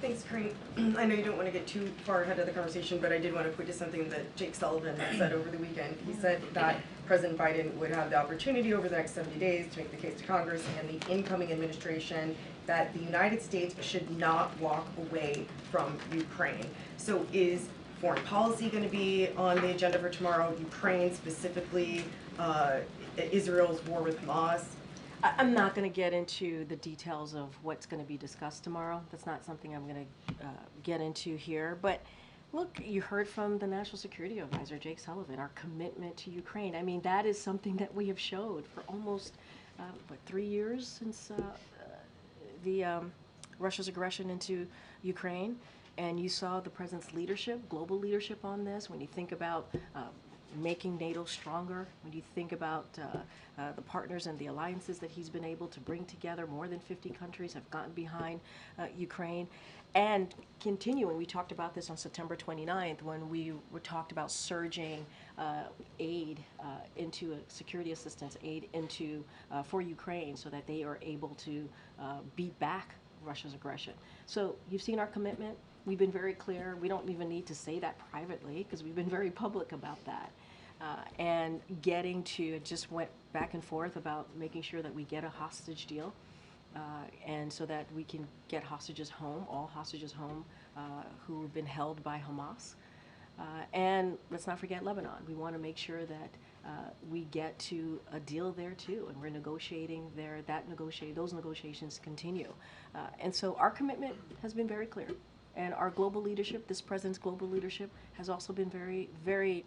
Thanks, Karine. I know you don't want to get too far ahead of the conversation, but I did want to point to something that Jake Sullivan said over the weekend. He said that President Biden would have the opportunity over the next 70 days to make the case to Congress and the incoming administration that the United States should not walk away from Ukraine. So is foreign policy going to be on the agenda for tomorrow? Ukraine specifically, Israel's war with Hamas? I'm not going to get into the details of what's going to be discussed tomorrow. That's not something I'm going to get into here. But look, you heard from the National Security Advisor, Jake Sullivan, our commitment to Ukraine. I mean, that is something that we have showed for almost, 3 years since Russia's aggression into Ukraine. And you saw the president's leadership, global leadership on this. When you think about making NATO stronger, when you think about the partners and the alliances that he's been able to bring together, more than 50 countries have gotten behind Ukraine. And continuing, we talked about this on September 29th when we talked about surging aid into security assistance aid into for Ukraine so that they are able to beat back Russia's aggression. So you've seen our commitment. We've been very clear. We don't even need to say that privately because we've been very public about that. And getting to, just went back and forth about making sure that we get a hostage deal and so that we can get hostages home, all hostages home who have been held by Hamas. And let's not forget Lebanon. We want to make sure that we get to a deal there too, and we're negotiating there. Those negotiations continue. And so our commitment has been very clear. And our global leadership, this president's global leadership, has also been very, very,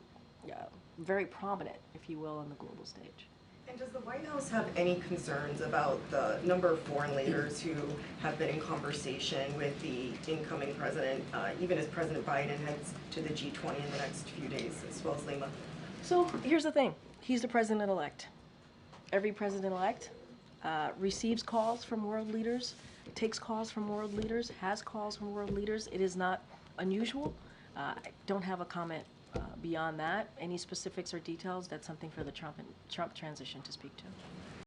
very prominent, if you will, on the global stage. And does the White House have any concerns about the number of foreign leaders who have been in conversation with the incoming president, even as President Biden heads to the G20 in the next few days, as well as Lima? So here's the thing. He's the president-elect. Every president-elect receives calls from world leaders, takes calls from world leaders, has calls from world leaders. It is not unusual. I don't have a comment beyond that. Any specifics or details, that's something for the Trump transition to speak to.